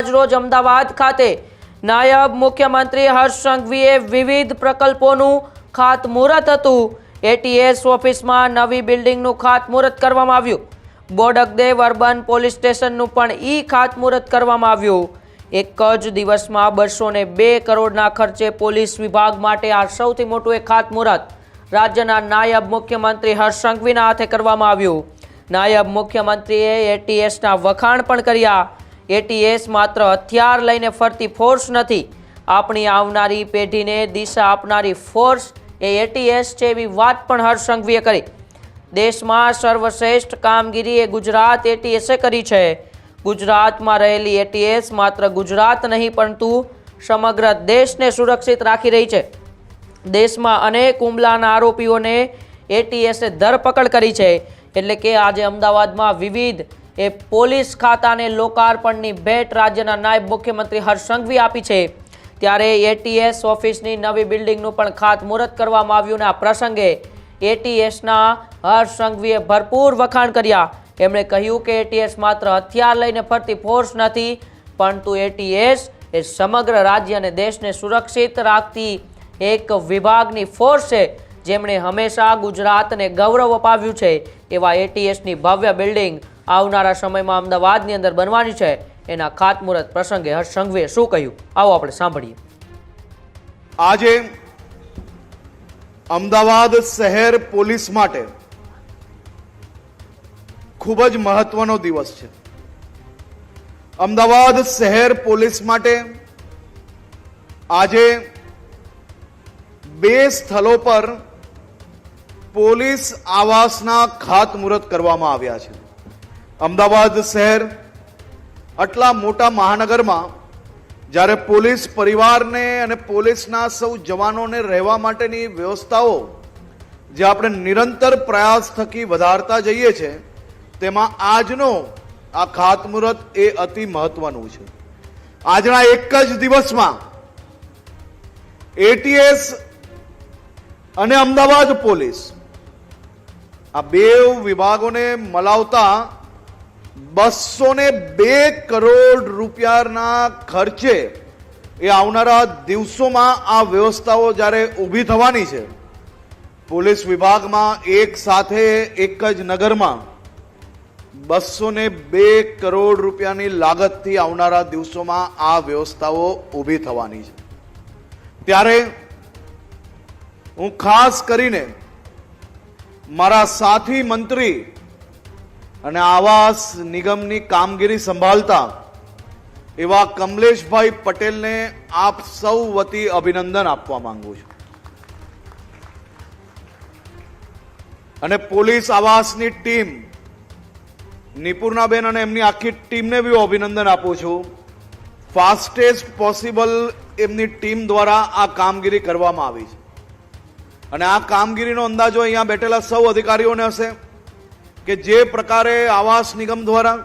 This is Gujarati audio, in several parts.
આજરોજ અમદાવાદ ખાતે નાયબ મુખ્યમંત્રી હર્ષ સંઘવીએ વિવિધ પ્રકલ્પોનું ખાતમુહૂર્ત હતું। એટીએસ ઓફિસમાં નવી બિલ્ડિંગનું ખાતમુહૂર્ત કરવામાં આવ્યું। બોડકદેવ અર્બન પોલીસ સ્ટેશનનું પણ ખાતમુહૂર્ત કરવામાં આવ્યું। એક જ દિવસમાં 202 કરોડના ખર્ચે પોલીસ વિભાગ માટે આ સૌથી મોટું એક ખાતમુહૂર્ત રાજ્યના નાયબ મુખ્યમંત્રી હર્ષ સંઘવીના હાથે કરવામાં આવ્યું। નાયબ મુખ્યમંત્રીએ એટીએસના વખાણ પણ કર્યા। એટીએસ માત્ર હથિયાર લઈને ફરતી ફોર્સ નથી, આપણી આવનારી પેઢીને દિશા આપનારી ફોર્સ એ એટીએસ છે, એવી વાત પણ હર્ષ સંઘવીએ કરી। દેશમાં સર્વશ્રેષ્ઠ કામગીરી એ ગુજરાત એટીએસે કરી છે। ગુજરાતમાં રહેલી એટીએસ માત્ર ગુજરાત નહીં પરંતુ સમગ્ર દેશને સુરક્ષિત રાખી રહી છે। દેશમાં અનેક હુમલાના આરોપીઓને એટીએસે ધરપકડ કરી છે। એટલે કે આજે અમદાવાદમાં વિવિધ પોલીસ ખાતાને લોકાર્પણની ભેટ રાજ્યના નાયબ મુખ્યમંત્રી હર્ષ સંઘવી આપી છે। ત્યારે એટીએસ ઓફિસની નવી બિલ્ડિંગનું પણ ખાતમુહૂર્ત કરવામાં આવ્યું અને આ પ્રસંગે એટીએસના હર્ષ સંઘવીએ ભરપૂર વખાણ કર્યા। એમણે કહ્યું કે એટીએસ માત્ર હથિયાર લઈને ફરતી ફોર્સ નથી પરંતુ એટીએસ એ સમગ્ર રાજ્ય અને દેશને સુરક્ષિત રાખતી એક વિભાગની ફોર્સ છે, જેમણે હંમેશા ગુજરાતને ગૌરવ અપાવ્યું છે। એવા એટીએસની ભવ્ય બિલ્ડિંગ આવનારા સમયમાં અમદાવાદની અંદર બનવાની છે। એના ખાતમુહૂર્ત પ્રસંગે હર્ષ સંઘવીએ શું કહ્યું, આવો આપણે સાંભળીએ। આજે અમદાવાદ શહેર પોલીસ માટે ખૂબ જ મહત્વનો દિવસ છે। અમદાવાદ શહેર પોલીસ માટે આજે 2 સ્થળો પર પોલીસ આવાસના ખાતમુહૂર્ત કરવામાં આવ્યા છે। અમદાવાદ શહેર આટલા મોટા મહાનગરમાં જ્યારે પોલીસ પરિવારને અને પોલીસના સૌ જવાનોને રહેવા માટેની વ્યવસ્થાઓ જે આપણે નિરંતર પ્રયાસ થકી વધારતા જઈએ છીએ, તેમાં આજનો આ ખાતમુહૂર્ત એ અતિ મહત્વનું છે। આજના એક જ દિવસમાં એટીએસ અને અમદાવાદ પોલીસ આ 2 વિભાગોને મલાવતા 202 કરોડ રૂપિયાના ખર્ચે એ આવનારા દિવસોમાં આ વ્યવસ્થાઓ જ્યારે ઊભી થવાની છે, પોલીસ વિભાગમાં એક સાથે એક જ નગરમાં 202 કરોડ રૂપિયાની લાગતથી આવનારા દિવસોમાં આ વ્યવસ્થાઓ ઊભી થવાની છે। ત્યારે હું ખાસ કરીને મારા સાથી મંત્રી અને આવાસ નિગમની કામગીરી સંભાળતા એવા કમલેશભાઈ પટેલને આપ સૌ વતી અભિનંદન આપવા માંગુ છું અને પોલીસ આવાસની ટીમ નિપુર્ણાબેન અને એમની આખી ટીમને બી અભિનંદન આપું છું। ફાસ્ટેસ્ટ પોસિબલ એમની ટીમ દ્વારા આ કામગીરી કરવામાં આવી છે અને આ કામગીરીનો અંદાજો અહીંયા બેઠેલા સૌ અધિકારીઓને હશે કે જે પ્રકારે આવાસ નિગમ દ્વારા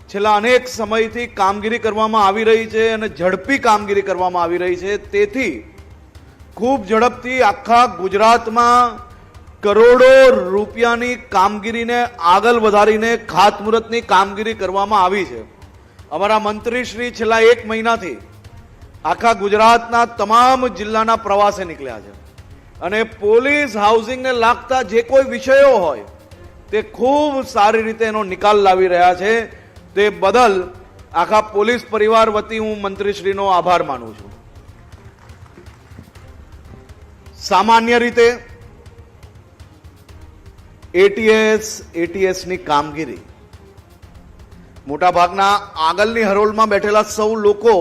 છેલ્લા અનેક સમયથી કામગીરી કરવામાં આવી રહી છે અને ઝડપી કામગીરી કરવામાં આવી રહી છે, તેથી ખૂબ ઝડપથી આખા ગુજરાતમાં કરોડો રૂપિયાની કામગીરીને આગળ વધારીને ખાતમુહૂર્તની કામગીરી કરવામાં આવી છે। અમારા મંત્રીશ્રી છેલ્લા 1 મહિનાથી આખા ગુજરાતના તમામ જિલ્લાના પ્રવાસે નીકળ્યા છે અને પોલીસ હાઉસિંગને લાગતા જે કોઈ વિષયો હોય તે ખૂબ સારી રીતે એનો નિકાલ લાવી રહ્યા છે। તે બદલ આખા પોલીસ પરિવાર વતી હું મંત્રીશ્રીનો આભાર માનું છું। સામાન્ય રીતે એટીએસની કામગીરી મોટાભાગના આગળની હરોળમાં બેઠેલા સૌ લોકો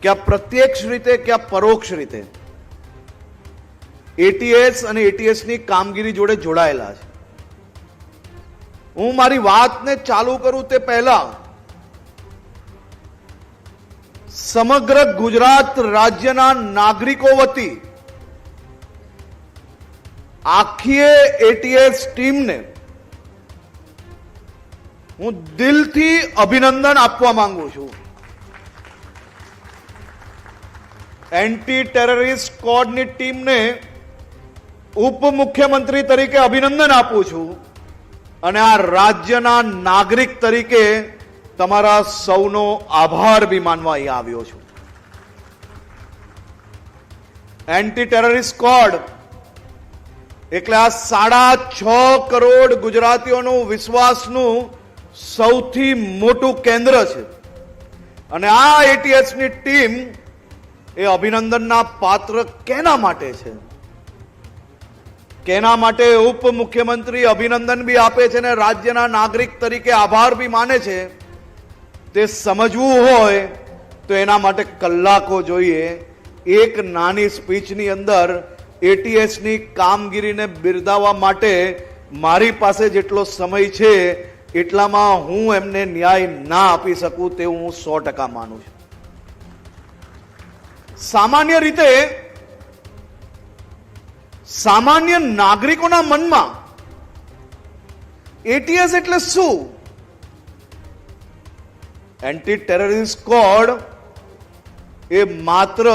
ક્યાં પ્રત્યક્ષ રીતે ક્યાં પરોક્ષ રીતે એટીએસ અને એટીએસની કામગીરી જોડે જોડાયેલા છે। હું મારી વાતને ચાલુ કરું તે પહેલા સમગ્ર ગુજરાત રાજ્યના નાગરિકો વતી આખી એટીએસ ટીમને હું દિલથી અભિનંદન આપવા માંગુ છું। એન્ટી ટેરરિસ્ટ સ્ક્વોડની ટીમને ઉપમુખ્યમંત્રી તરીકે અભિનંદન આપું છું અને આ રાજ્યના નાગરિક તરીકે તમારા સૌનો આભાર બી માનવા અહીંયા આવ્યો છું. એન્ટી ટેરરિસ્ટ સ્ક્વોડ એટલે આ 6.5 કરોડ ગુજરાતીઓનું વિશ્વાસનું સૌથી મોટું કેન્દ્ર છે. અને આ એટીએસ ની ટીમ એ અભિનંદનના પાત્ર કેના માટે છે? કેના માટે ઉપમુખ્યમંત્રી અભિનંદન બી આપે છે ને રાજ્યના નાગરિક તરીકે આભાર બી માને છે, તે સમજવું હોય તો એના માટે કલાકો જોઈએ. એક નાની સ્પીચની અંદર એટીએસ ની કામગીરીને બિરદાવવા માટે મારી પાસે જેટલો સમય છે એટલામાં હું એમને ન્યાય ના આપી શકું તેવું હું 100% માનું છું. સામાન્ય રીતે સામાન્ય નાગરિકોના મનમાં એટીએસ એટલે શું? એન્ટી ટેરરિસ્ટ સ્ક્વોડ એ માત્ર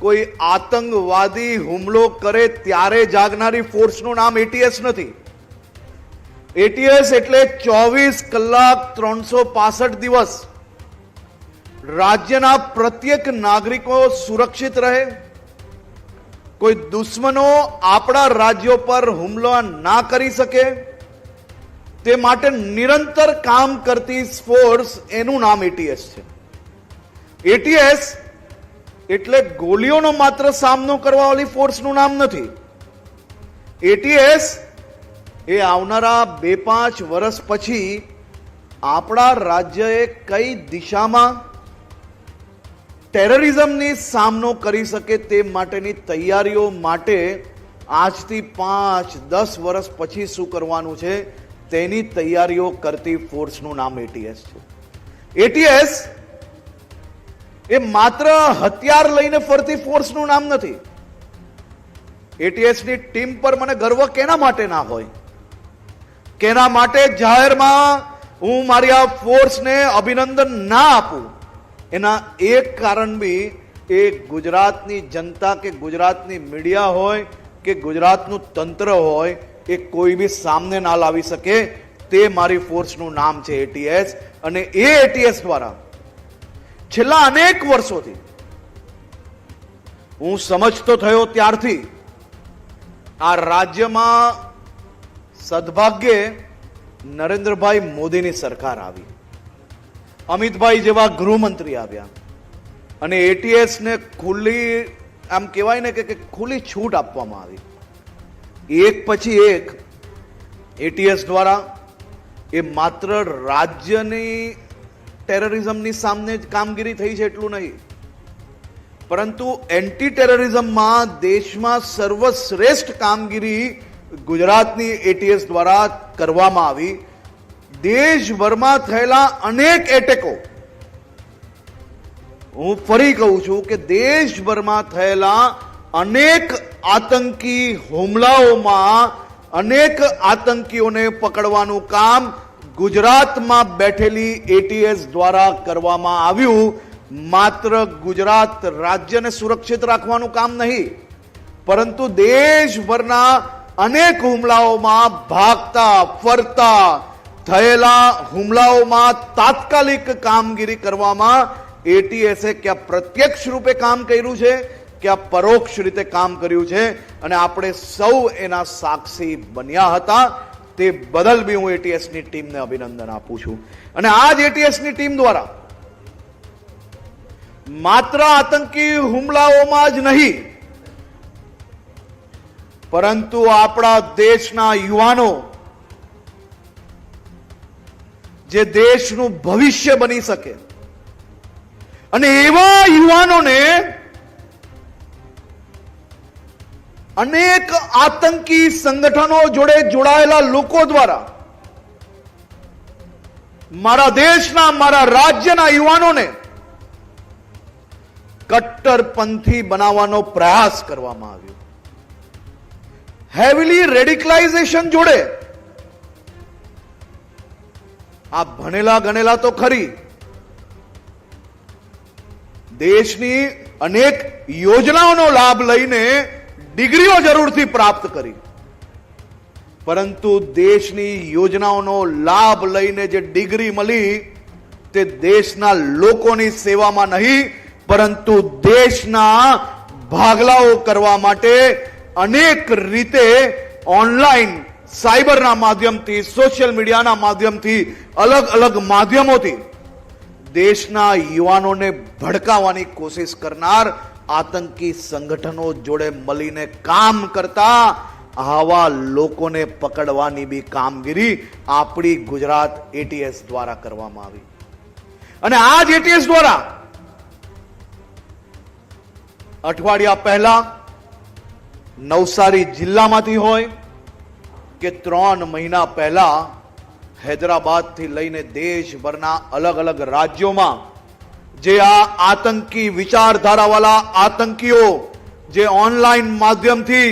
કોઈ આતંકવાદી હુમલો કરે ત્યારે જાગનારી ફોર્સનું નામ એટીએસ નથી. એટીએસ એટલે 24 કલાક 365 દિવસ રાજ્યના પ્રત્યેક નાગરિકો સુરક્ષિત રહે, કોઈ દુશ્મનો આપણા રાજ્યો પર હુમલો ના કરી શકે તે માટે નિરંતર કામ કરતી ફોર્સ, એનું નામ એટીએસ છે. એટીએસ એટલે ગોળીઓનો માત્ર સામનો કરવા વાળી ફોર્સનું નામ નથી. એટીએસ એ આવનારા 2-5 વર્ષ પછી આપણા રાજ્યએ કઈ દિશામાં ટેરરિઝમની સામનો કરી શકે તે માટેની તૈયારીઓ માટે આજથી 5-10 વર્ષ પછી શું કરવાનું છે તેની તૈયારીઓ કરતી ફોર્સનું નામ એટીએસ છે. એટીએસ એ માત્ર હથિયાર લઈને ફરતી ફોર્સનું નામ નથી. એટીએસ ની ટીમ પર મને ગર્વ કેના માટે ના હોય? કેના માટે જાહેરમાં હું મારી આ ફોર્સને અભિનંદન ના આપું? એના એક કારણ બી એ ગુજરાતની જનતા કે ગુજરાતની મીડિયા હોય કે ગુજરાતનું તંત્ર હોય એ કોઈ બી સામને ના લાવી શકે. તે મારી ફોર્સનું નામ છે એટીએસ. અને એ એટીએસ દ્વારા છેલ્લા અનેક વર્ષોથી હું સમજતો થયો ત્યારથી આ રાજ્યમાં સદભાગ્યે નરેન્દ્રભાઈ મોદીની સરકાર આવી, અમિતભાઈ જેવા ગૃહમંત્રી આવ્યા અને એટીએસ ને ખુલ્લી, આમ કહેવાય ને કે ખુલ્લી છૂટ આપવામાં આવી. એક પછી એક એટીએસ દ્વારા એ માત્ર રાજ્યની ટેરરિઝમની સામે જ કામગીરી થઈ છે એટલું નહીં, પરંતુ એન્ટી ટેરરિઝમમાં દેશમાં સર્વશ્રેષ્ઠ કામગીરી ગુજરાતની એટીએસ દ્વારા કરવામાં આવી. દેશભરમાં થયેલા અનેક એટેકો, હું ફરી કહું છું કે દેશભરમાં થયેલા અનેક આતંકી હુમલાઓમાં અનેક આતંકીઓને પકડવાનું કામ ગુજરાતમાં બેઠેલી એટીએસ દ્વારા કરવામાં આવ્યું. માત્ર ગુજરાત રાજ્યને સુરક્ષિત રાખવાનું કામ નહીં, પરંતુ દેશભરના અનેક હુમલાઓમાં ભાગતા ફરતા થયેલા હુમલાઓમાં તાત્કાલિક કામગીરી કરવામાં એટીએસે ક્યાં પ્રત્યક્ષ રૂપે કામ કર્યું છે, ક્યાં પરોક્ષ રીતે કામ કર્યું છે અને આપણે સૌ એના સાક્ષી બન્યા હતા. તે બદલ બી હું એટીએસ ની ટીમને અભિનંદન આપું છું. અને આ જ એટીએસ ની ટીમ દ્વારા માત્ર આતંકી હુમલાઓમાં જ નહીં, પરંતુ આપણા દેશના યુવાનો જે દેશનું ભવિષ્ય બની શકે અને એવા યુવાનોને અનેક આતંકી સંગઠનો જોડે જોડાયેલા લોકો દ્વારા મારા દેશના, મારા રાજ્યના યુવાનોને કટ્ટરપંથી બનાવવાનો પ્રયાસ કરવામાં આવ્યો. હેવીલી રેડિકલાઇઝેશન જોડે આ ભણેલા ગણેલા તો ખરી, દેશની અનેક યોજનાઓનો લાભ લઈને ડિગ્રીઓ જરૂરથી પ્રાપ્ત કરી, પરંતુ દેશની યોજનાઓનો લાભ લઈને જે ડિગ્રી મળી તે દેશના લોકોની સેવામાં નહીં, પરંતુ દેશના ભાગલાઓ કરવા માટે અનેક રીતે ઓનલાઈન, સાયબરના માધ્યમથી, સોશિયલ મીડિયાના માધ્યમથી, અલગ અલગ માધ્યમોથી દેશના યુવાનોને ભડકાવવાની કોશિશ કરનાર આતંકી સંગઠનો જોડે મળીને કામ કરતા આવા લોકોને પકડવાની બી કામગીરી આપણી ગુજરાત એટીએસ દ્વારા કરવામાં આવી. અને આ જ એટીએસ દ્વારા અઠવાડિયા પહેલા નવસારી જિલ્લામાંથી હોય કે 3 મહિના પહેલા હૈદરાબાદથી લઈને દેશભરના અલગ અલગ રાજ્યોમાં જે આ આતંકી વિચારધારાવાળા આતંકીઓ જે ઓનલાઈન માધ્યમથી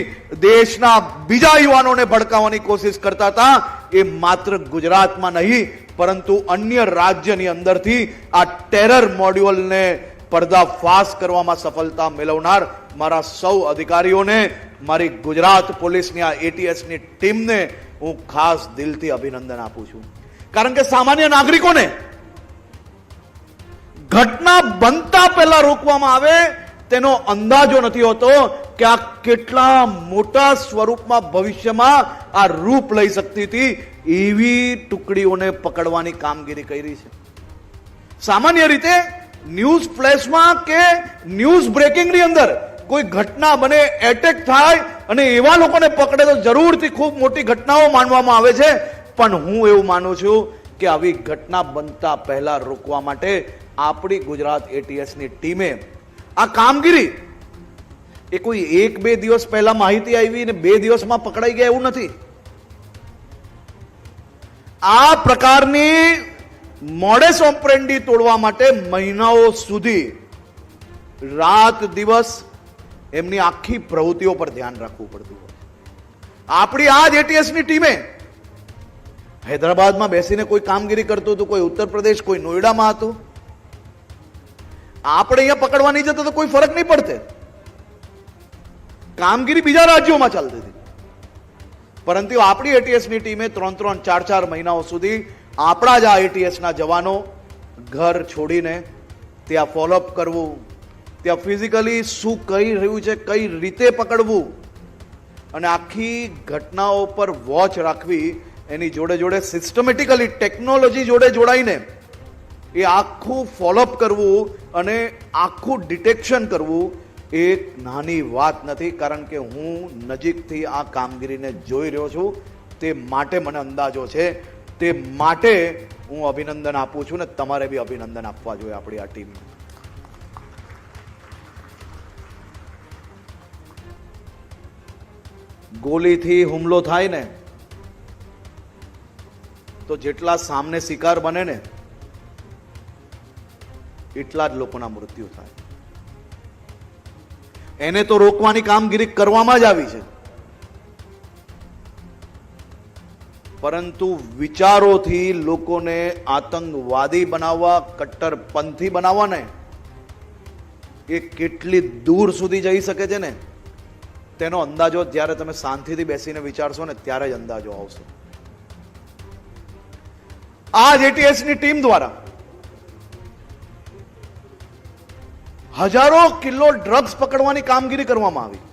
દેશના બીજા યુવાનોને ભડકાવવાની કોશિશ કરતા હતા, એ માત્ર ગુજરાતમાં નહીં પરંતુ અન્ય રાજ્યની અંદરથી આ ટેરર મોડ્યુલને પર્દાફાશ કરવામાં સફળતા મેળવનાર મારા સૌ અધિકારીઓને, મારી ગુજરાત પોલીસની આ એટીએસની ટીમને હું ખાસ દિલથી અભિનંદન આપું છું. કારણ કે સામાન્ય નાગરિકોને ઘટના બનતા પહેલા રોકવામાં આવે તેનો અંદાજો નથી હોતો કે આ કેટલા મોટા સ્વરૂપમાં ભવિષ્યમાં આ રૂપ લઈ શકતી હતી. એવી ટુકડીઓને પકડવાની કામગીરી કરી છે. સામાન્ય રીતે ન્યૂઝ ફ્લેશમાં કે ન્યૂઝ બ્રેકિંગની અંદર કોઈ ઘટના બને, એટેક થાય અને એવા લોકોને પકડે તો જરૂરથી ખૂબ મોટી ઘટનાઓ માનવામાં આવે છે. પણ હું એવું માનું છું કે આવી ઘટના બનતા પહેલા રોકવા માટે આપણી ગુજરાત એટીએસની ટીમે આ કામગીરી, એ કોઈ 1-2 દિવસ પહેલા માહિતી આવી ને 2 દિવસમાં પકડાઈ ગયા એવું નથી. આ પ્રકારની મોડેસ ઓપરેન્ડી તોડવા માટે મહિનાઓ સુધી રાત દિવસ એમની આખી પ્રવૃત્તિઓ પર ધ્યાન રાખવું પડતું હોય. આપણી આ જ એટીએસની ટીમે હૈદરાબાદમાં બેસીને કોઈ કામગીરી કરતું હતું, કોઈ ઉત્તર પ્રદેશ, કોઈ નોઈડામાં હતું. આપણે અહીંયા પકડવા નહીં જતા તો કોઈ ફરક નહીં પડતે. કામગીરી બીજા રાજ્યોમાં ચાલતી હતી. પરંતુ આપણી એટીએસની ટીમે 3-3, 4-4 મહિનાઓ સુધી આપણા જ આ એટીએસના જવાનો ઘર છોડીને ત્યાં ફોલોઅપ કરવું, ત્યાં ફિઝિકલી શું કહી રહ્યું છે, કઈ રીતે પકડવું અને આખી ઘટનાઓ પર વોચ રાખવી, એની જોડે જોડે સિસ્ટમેટિકલી ટેકનોલોજી જોડે જોડાઈને એ આખું ફોલોઅપ કરવું અને આખું ડિટેક્શન કરવું એક નાની વાત નથી. કારણ કે હું નજીકથી આ કામગીરીને જોઈ રહ્યો છું, તે માટે મને અંદાજો છે, તે માટે હું અભિનંદન આપું છું ને તમારે બી અભિનંદન આપવા જોઈએ આપણી આ ટીમને. ગોલીથી હુમલો થાય ને તો જેટલા સામને શિકાર બને ને એટલા જ લોકોના મૃત્યુ થાય. એને તો રોકવાની કામગીરી કરવામાં જ આવી છે, પરંતુ વિચારોથી લોકોને આતંકવાદી બનાવવા, કટ્ટરપંથી બનાવવા ને એ કેટલી દૂર સુધી જઈ શકે છે ને તેનો અંદાજો જ્યારે તમે શાંતિથી બેસીને વિચારશો ને ત્યારે જ અંદાજો આવશે. આ જ એટીએસની ટીમ દ્વારા હજારો કિલો ડ્રગ્સ પકડવાની કામગીરી કરવામાં આવી.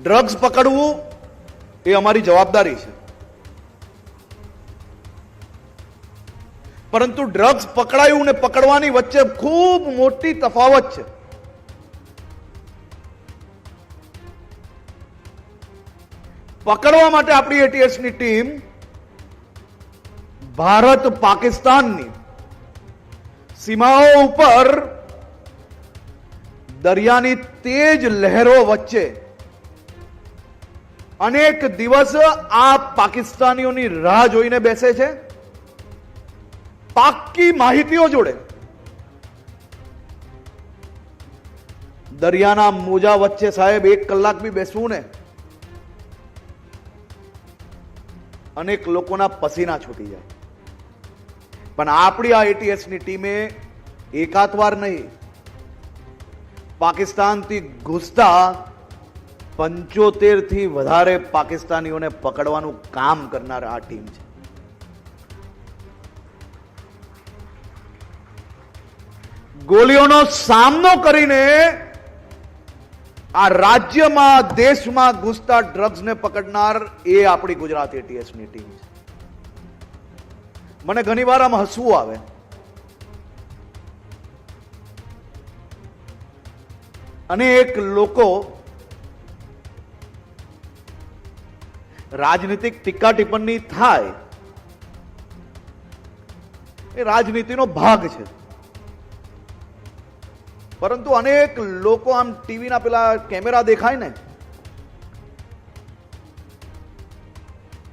ડ્રગ્સ પકડવું એ અમારી જવાબદારી છે, પરંતુ ડ્રગ્સ પકડાયું ને પકડવાની વચ્ચે ખૂબ મોટી તફાવત છે. પકડવા માટે આપણી એટીએસની ટીમ ભારત પાકિસ્તાનની સીમાઓ ઉપર દરિયાની તેજ લહેરો વચ્ચે અનેક દિવસ આ પાકિસ્તાનીઓની રાહ જોઈને બેસે છે. પાક્કી માહિતીઓ જોડે દરિયાના મોજા વચ્ચે સાહેબ 1 કલાક બી બેસવું ને અનેક લોકોના પસીના છૂટી જાય. પણ આપણી આ એટીએસની ટીમે એકાદ વાર નહીં, પાકિસ્તાનથી ઘૂસતા 75 થી વધારે પાકિસ્તાનીઓને પકડવાનું કામ કરનાર આ ટીમ છે. ગોળીઓનો સામનો કરીને આ રાજ્યમાં દેશમાં ઘૂસતા ડ્રગ્સને પકડનાર એ આપણી ગુજરાત એટીએસની ટીમ છે. મને ઘણીવાર આમ હસવું આવે. અનેક લોકો રાજનીતિક ટીકા ટિપ્પણી થાય એ રાજનીતિનો ભાગ છે, પરંતુ અનેક લોકો આમ ટીવીના પેલા કેમેરા દેખાય ને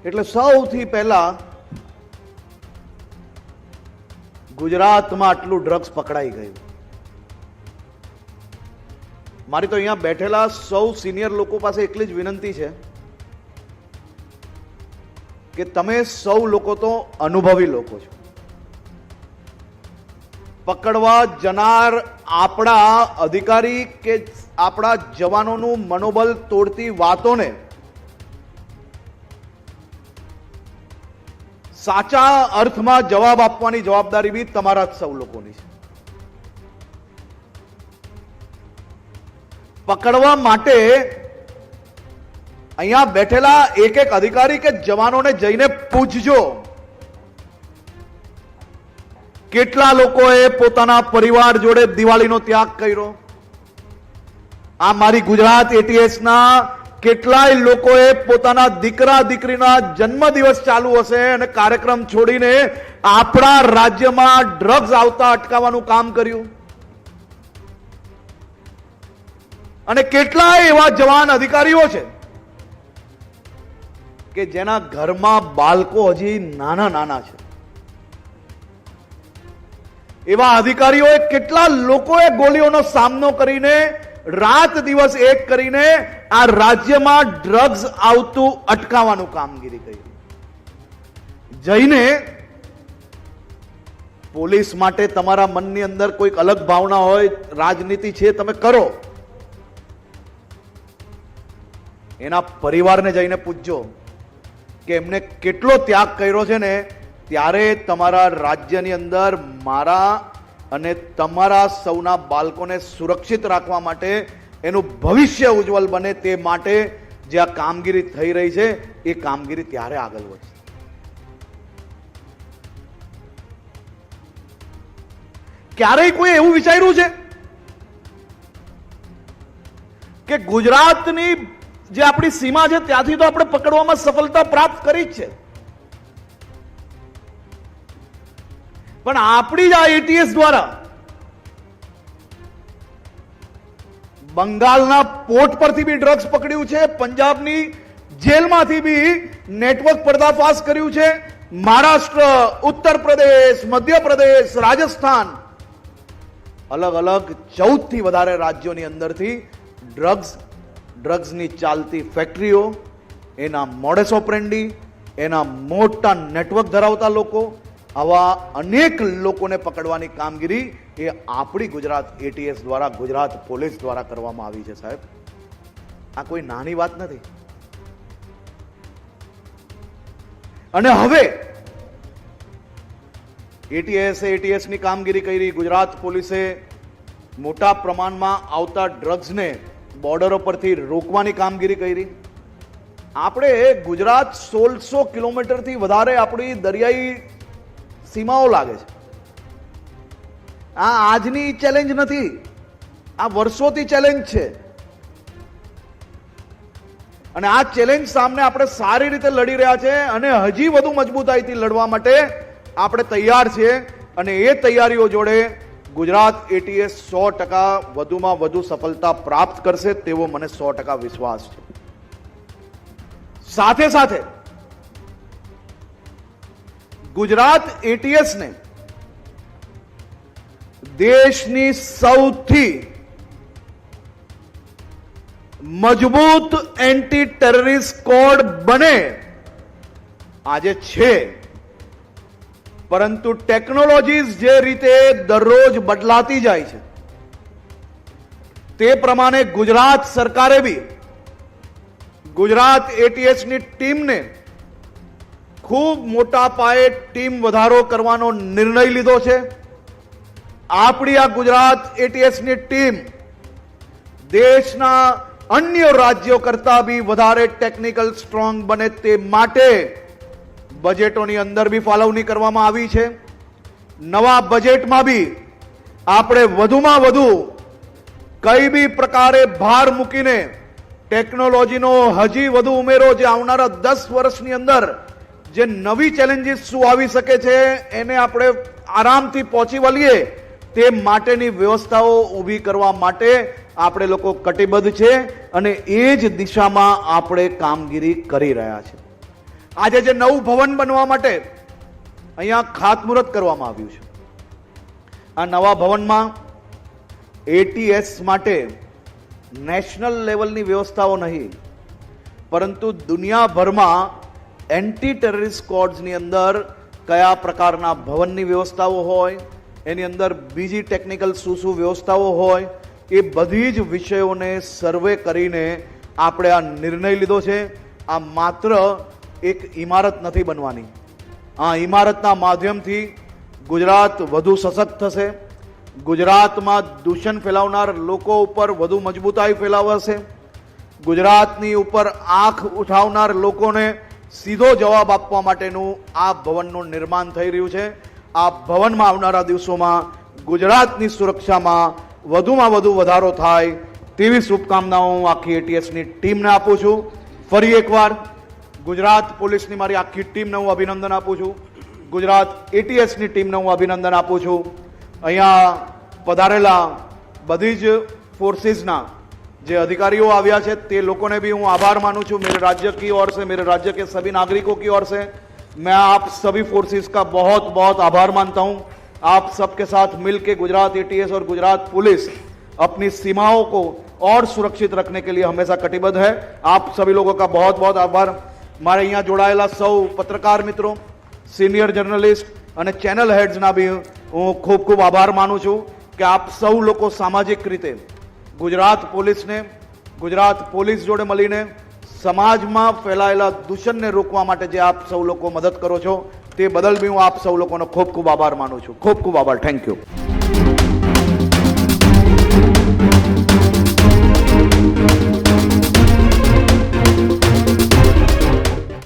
એટલે સૌથી પહેલા ગુજરાતમાં આટલું ડ્રગ્સ પકડાઈ ગયું. મારી તો અહીંયા બેઠેલા સૌ સિનિયર લોકો પાસે એટલી જ વિનંતી છે કે તમે સૌ લોકો તો અનુભવી લોકો છો. પકડવા જનાર આપણા અધિકારી કે આપણા જવાનોનું મનોબળ તોડતી વાતોને સાચા અર્થમાં જવાબ આપવાની જવાબદારી બી તમારા જ સૌ લોકોની છે. પકડવા માટે અહીંયા બેઠેલા એક એક અધિકારી કે જવાનોને જઈને પૂછજો કેટલા લોકોએ પોતાના પરિવાર જોડે દિવાળીનો ત્યાગ કર્યો. આ મારી ગુજરાત એટીએસના કેટલાય લોકોએ પોતાના દીકરા દીકરીના જન્મદિવસ ચાલુ હશે અને કાર્યક્રમ છોડીને આપણા રાજ્યમાં ડ્રગ્સ આવતા અટકાવવાનું કામ કર્યું. અને કેટલાય એવા જવાન અધિકારીઓ છે કે જેના ઘરમાં બાળકો હજી નાના નાના છે. એવા અધિકારીઓએ કેટલા લોકોએ ગોળીઓનો સામનો કરીને રાત દિવસ એક કરીને આ રાજ્યમાં ડ્રગ્સ આવતું અટકાવવાનું કામગીરી કરી. જઈને પોલીસ માટે તમારા મનની અંદર કોઈક અલગ ભાવના હોય, રાજનીતિ છે, તમે કરો. એના પરિવારને જઈને પૂછજો કે એમને કેટલો ત્યાગ કર્યો છે ને ત્યારે તમારા રાજ્યની અંદર મારા અને તમારા સૌના બાળકોને સુરક્ષિત રાખવા માટે, એનું ભવિષ્ય ઉજ્જવલ બને તે માટે જે આ કામગીરી થઈ રહી છે એ કામગીરી ત્યારે આગળ વધશે. ક્યારેય કોઈ એવું વિચાર્યું છે કે ગુજરાતની જે આપણી સીમા છે ત્યાંથી તો આપણે પકડવામાં સફળતા પ્રાપ્ત કરી જ છે, પણ આપણી જ આ એટીએસ દ્વારા બંગાળના પોર્ટ પરથી બી ડ્રગ્સ પકડ્યું છે, પંજાબની જેલમાંથી બી નેટવર્ક પર્દાફાશ કર્યું છે, મહારાષ્ટ્ર, ઉત્તર પ્રદેશ, મધ્યપ્રદેશ, રાજસ્થાન, અલગ અલગ 14 થી વધારે રાજ્યોની અંદરથી ડ્રગ્સની ચાલતી ફેક્ટરીઓ, એના મોડેસ ઓપરેન્ડી, એના મોટા નેટવર્ક ધરાવતા લોકો, આવા અનેક લોકોને પકડવાની કામગીરી એ આપણી ગુજરાત એટીએસ દ્વારા, ગુજરાત પોલીસ દ્વારા કરવામાં આવી છે. સાહેબ, આ કોઈ નાની વાત નથી. અને હવે એટીએસની કામગીરી કરી, ગુજરાત પોલીસે મોટા પ્રમાણમાં આવતા ડ્રગ્સને બોર્ડરો પરથી રોકવાની કામગીરી કરી. આપણે ગુજરાત 1600 કિલોમીટરથી વધારે આપણી દરિયાઈ સીમાઓ લાગે છે. આ આજની ચેલેન્જ નથી, આ વર્ષોથી ચેલેન્જ છે. અને આ ચેલેન્જ સામે આપણે સારી રીતે લડી રહ્યા છે અને હજી વધુ મજબૂતાઈથી લડવા માટે આપણે તૈયાર છીએ. અને એ તૈયારીઓ જોડે ગુજરાત એટીએસ 100% વધુમાં વધુ સફળતા પ્રાપ્ત કરશે તેવો મને 100% વિશ્વાસ છે. સાથે સાથે ગુજરાત એટીએસને દેશની સૌથી મજબૂત એન્ટી ટેરરિસ્ટ સ્ક્વોડ બને આજે છે. પરંતુ ટેકનોલોજીસ જે રીતે દરરોજ બદલાતી જાય છે તે પ્રમાણે ગુજરાત સરકારે બી ગુજરાત એટીએસની ટીમને ખૂબ મોટા પાયે ટીમ વધારો કરવાનો નિર્ણય લીધો છે. આપણી આ ગુજરાત એટીએસની ટીમ દેશના અન્ય રાજ્યો કરતા બી વધારે ટેકનિકલ સ્ટ્રોંગ બને તે માટે બજેટોની અંદર બી ફાળવણી કરવામાં આવી છે. નવા બજેટમાં બી આપણે વધુમાં વધુ કઈ બી પ્રકારે ભાર મૂકીને ટેકનોલોજીનો હજી વધુ ઉમેરો, જે આવનારા 10 વર્ષની અંદર જે નવી ચેલેન્જીસ શું આવી શકે છે એને આપણે આરામથી પહોંચી વળીએ તે માટેની વ્યવસ્થાઓ ઊભી કરવા માટે આપણે લોકો કટિબદ્ધ છે અને એ જ દિશામાં આપણે કામગીરી કરી રહ્યા છે. આજે જે નવું ભવન બનવા માટે અહીંયા ખાતમુહૂર્ત કરવામાં આવ્યું છે, આ નવા ભવનમાં એટીએસ માટે નેશનલ લેવલની વ્યવસ્થાઓ નહીં, પરંતુ દુનિયાભરમાં એન્ટી ટેરરિસ્ટ કોડ્સની અંદર કયા પ્રકારના ભવનની વ્યવસ્થાઓ હોય, એની અંદર બીજી ટેકનિકલ શું વ્યવસ્થાઓ હોય, એ બધી જ વિષયોને સર્વે કરીને આપણે આ નિર્ણય લીધો છે. આ માત્ર એક ઇમારત નથી બનવાની. આ ઇમારતના માધ્યમથી ગુજરાત વધુ સશક્ત થશે, ગુજરાતમાં દૂષણ ફેલાવનાર લોકો ઉપર વધુ મજબૂતાઈ ફેલાવશે, ગુજરાતની ઉપર આંખ ઉઠાવનાર લોકોને સીધો જવાબ આપવા માટેનું આ ભવનનું નિર્માણ થઈ રહ્યું છે. આ ભવનમાં આવનારા દિવસોમાં ગુજરાતની સુરક્ષામાં વધુમાં વધુ વધારો થાય તેવી શુભકામનાઓ હું આખી એટીએસની ટીમને આપું છું. ફરી એકવાર ગુજરાત પોલીસની મારી આખી ટીમને હું અભિનંદન આપું છું. ગુજરાત એટીએસની ટીમને હું અભિનંદન આપું છું. અહીંયા પધારેલા બધી જ फोर्सेसના જે अधिकारियों આવ્યા છે તે લોકોને भी હું આભાર માનું છું. मेरे राज्य की ओर से, मेरे राज्य के सभी नागरिकों की ओर से मैं आप सभी फोर्सेस का बहुत बहुत आभार मानता हूं. आप सबके साथ मिलकर गुजरात एटीएस और गुजरात पुलिस अपनी सीमाओं को और सुरक्षित रखने के लिए हमेशा कटिबद्ध है. आप सभी लोगों का बहुत बहुत आभार. મારે અહીંયા જોડાયેલા સૌ પત્રકાર મિત્રો, સિનિયર જર્નલિસ્ટ અને ચેનલ હેડ્સના બી હું ખૂબ ખૂબ આભાર માનું છું કે આપ સૌ લોકો સામાજિક રીતે ગુજરાત પોલીસને, ગુજરાત પોલીસ જોડે મળીને સમાજમાં ફેલાયેલા દૂષણને રોકવા માટે જે આપ સૌ લોકો મદદ કરો છો તે બદલ બી હું આપ સૌ લોકોનો ખૂબ ખૂબ આભાર માનું છું. ખૂબ ખૂબ આભાર. Thank you.